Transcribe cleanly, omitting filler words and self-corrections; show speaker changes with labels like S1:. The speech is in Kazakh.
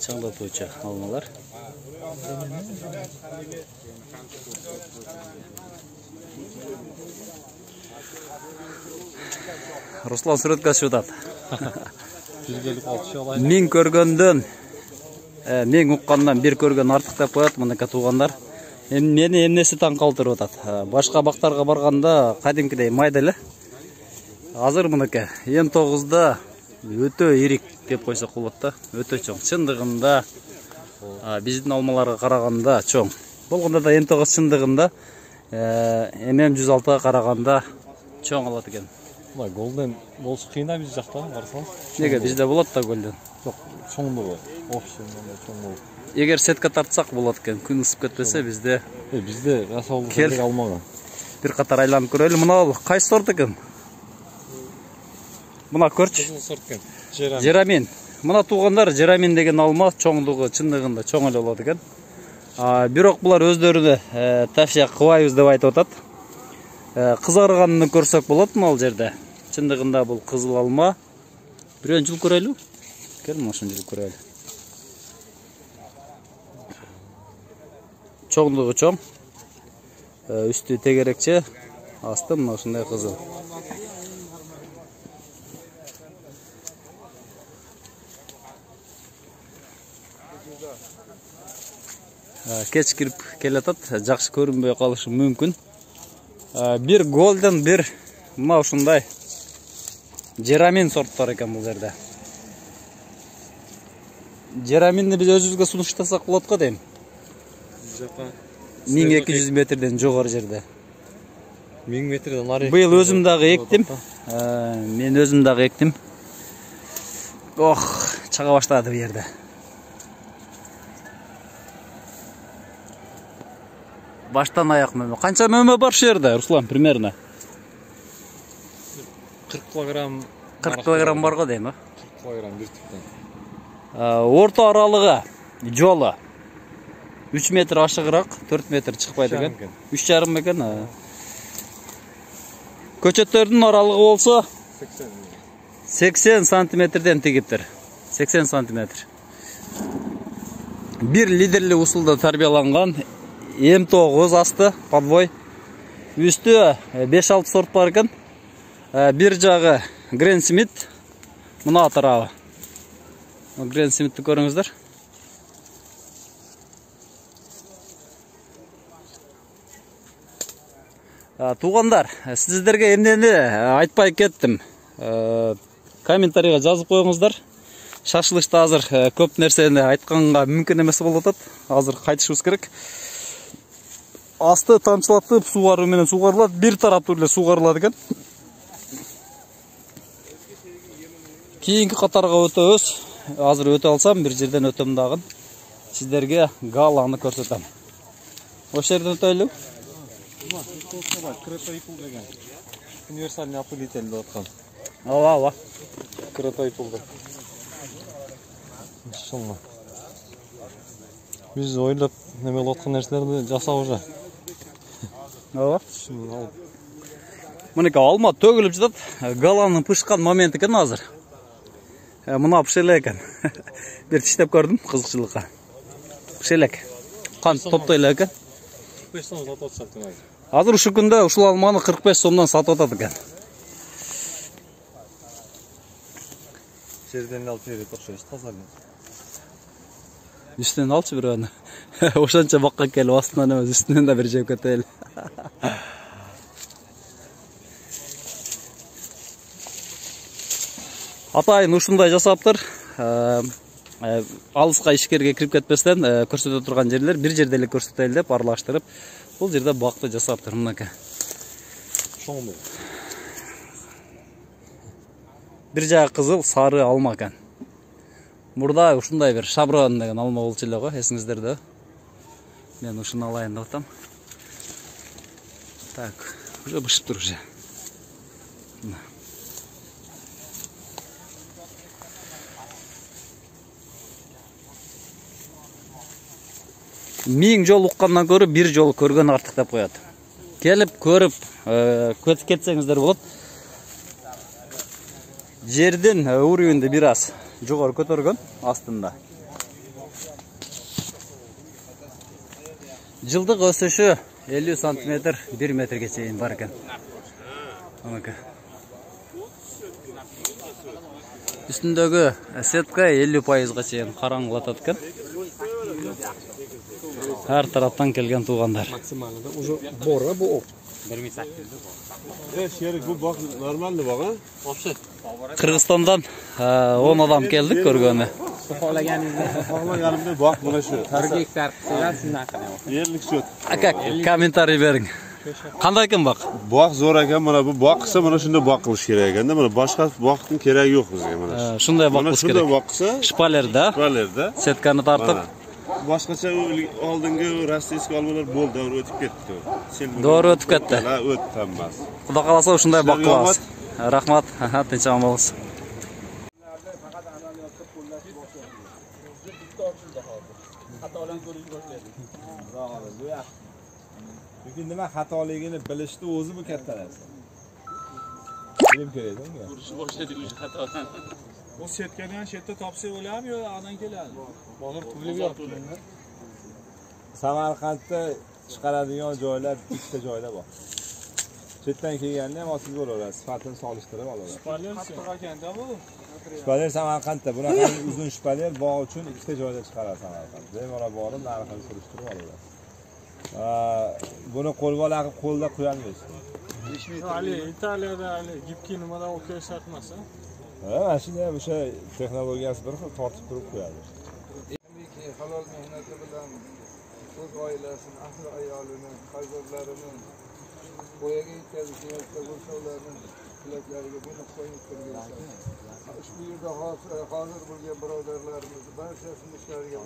S1: чаңдатуучу алмалар. Руслан сүрөткө атат. Мен көргөндөн, мен уккандан бир көргөн артык деп коет мынакей туугандар. Мени эмнеси таң калтырып атат. Башка бактарга барганда кадимкидей майда эле. Азыр мынакей М9да өтө ирик деп койсок болот да. Өтө чоң. Чындыгында биздин алмаларга караганда чоң. Болгондо да М9 чындыгында М106га караганда чоң алат экен.
S2: Голден болушу кыйын да биз жакта, карасаңыз.
S1: Неге бизде болот да голден?
S2: Жок, чоңдугу. Общий чоң болот.
S1: Эгер сетка тартсак болот экен, күн ысып кетпесе бизде.
S2: Бизде жасалды керек алмаган.
S1: Бир катар айланып көрөлү. Мына кайсы сорт экен? Мына көрчү.
S2: Кызыл сорт экен.
S1: Жерамин. Мына туугандар жерамин деген алма чоңдугу чындыгында чоң эле болот экен. Бирок булар өздөрүнө ташия кыбайбыз деп айтып атат. Кызарганын көрсөк болот мына жерде. Чындыгында бул кызыл алма. Бирөөн жыл көрөлү. Кел мына ушун жыл көрөлү. Чоңдугу чоң. Үстү тегерекче, асты мына ушундай кызыл. Кеч кирип келатат, жакшы көрүнбөй калышы мүмкүн. Бир голден, бир мына ушундай жерамин сорттор экен бул жерде. Жераминди биз өзүбүзгө сунуштасак болот го дейм. 1200 метрден жогору жерде.
S2: 1000 метрден ары.
S1: Быйыл өзүм дагы эктим. Мен өзүм дагы эктим. Ох, чага баштады бу жерде. Баштан аяк мөмө. Канча мөмө бар шу жерде, Руслан, примерно?
S2: 40 килограмм.
S1: 40 килограмм бар го дейм,
S2: 40 килограмм бир түптөн.
S1: Орто аралыгы жолу 3 метр ашыгыраак, 4 метр чыкпайт экен. 3,5 экен. Көчөттөрдүн аралыгы болсо 80 сантиметрден тигиптир. 80 сантиметр. Бир лидерлик усулда тарбияланган М9 асты, подбой. Үстү 5-6 сорт бар экен. Бир жагы Грен Смит, мына тарабы. Грен Смитти көрүңүздөр. Туугандар, сиздерге эмнени айтпай кеттим. Комментарийга жазып коюңуздар. Шашылышта азыр көп нерсени айтканга мүмкүн эмес болуп атат. Азыр кайтышыбыз керек. Асты тамчылатып сугаруу менен сугарылат, бир тараптуу эле сугарылат экен. Кийинки катарга өтөбүз. Азыр өтө алсам, бир жерден өтөм дагы. Сиздерге галаны көрсөтөм. Ошол жерден өтөлү.
S2: Кретоипул деген. Универсальный опылитель деп аткан.
S1: Ооба.
S2: Кретоипулду. Иншалла. Биз ойлоп неме кылып аткан нерселерди жасап уже.
S1: Ооба. Мынакей алма төгүлүп жатат. Галанын пышкан момент экен азыр. Мына пышелек экен. Бир тиштеп көрдүм кызыкчылыкка. Пышелек. Кан топтой эле экен.
S2: 45 сом сатып атышат.
S1: Азыр ушу күндө ушул алманы 45 сомдон сатып атат экен.
S2: Жерден алып берет окшойт, таза эле.
S1: Үстүнөн алчы бирөөнү. Ошончо бакка келип астынан эмес, үстүнөн да бир жеп кетели. Атайын ушундай жасаптыр. Алыска ишкерге кирип кетпестен көрсөтө турган жерлер бир жерде эле көрсөтөлү деп аралаштырып, бул жерде бакты жасаптыр мынакей.
S2: Чоң бул.
S1: Бир жагы кызыл, сары алма экен. Мурда ушундай бир шаброн деген алма болчу эле го, эсиңиздерде. Мен ушуну алайын деп атам. Так, уже бышыптыр уже. Миң жол уккандан көрүп бир жол көргөн артык деп коет. Келип көрүп кетсеңиздер болот. Жердин уровенди бир аз жогору көтөргөн астында. Жылдық өсіші 50 см 1 метрге чейін бар екен. Үстіндегі сетка 50%-ға чейін қараңғылатады екен. Әр тараптан келген туғандар.
S2: Максималында уже бора bu.
S3: 1800. Şerik bu bak normalde bak ha.
S1: Қырғызстандан 10 адам келдік көргені.
S3: Xohlaganimda bak mana shu.
S2: 1 gektar qilgan shundan qilyapman.
S3: Yerlik shot.
S1: Aka, kommentariy bering. Qanday ekan bak?
S3: Bak zo'r ekan, mana bu bak qilsa mana shunda bak qilish kerak ekanda. Mana boshqa vaqtning keragi yo'q bizga mana shu.
S1: Shunday bak qilish kerak.
S3: Shunday bak qilsa,
S1: Shpalerda,
S3: shpalerda
S1: setkani tartib.
S3: Boshqacha oldingi rossiyskiy olmalar bo'ldi, davr o'tib ketdi.
S1: Doğru o'tib ketdi.
S3: Ha, o'tdi hammasi.
S1: Xudo qalasa shunday bak qilamiz. Rahmat, tinch omon bo'lsin.
S4: Chunki nima xatoligini bilishni o'zi bu katta narsa. Bilim kerak unga.
S2: Urishni boshladik o'sha xatodan.
S5: O setkani ham chetda topsa bo'ladimi yo anadan keladi?
S2: Bozor puli yo'q.
S4: Samarqandda chiqaradigan joylar bitta joyda bor. Chetdan kelganda ham osib bo'laveradi, sifatini solishtirib olaveradi.
S5: Shpaler qattiq ekanda bu.
S4: Shpaler Samarqandda, bunaqa uzun shpaler bog' uchun ikkita joyda chiqaradi Samarqand. Bemalol borib narxini surishtirib olaveradi. Buni qo'lbola qilib qo'lda qo'yolmaysiz.
S5: Ali Italiyada ali gipki nimadan o'qish shart emas.
S4: Ha, mana shunday o'sha texnologiyasi bir xil tortib turib qo'yadi.
S6: Halol mehnati bilan o'z oilasini, ahli ayolini, farzandlarini boyaga yetkazishayotgan bo'lsa ularning tilaklariga bu nuqson yetkazgan. Ushbu yerda hozir bo'lgan birodarlarimiz barchasini ishlariga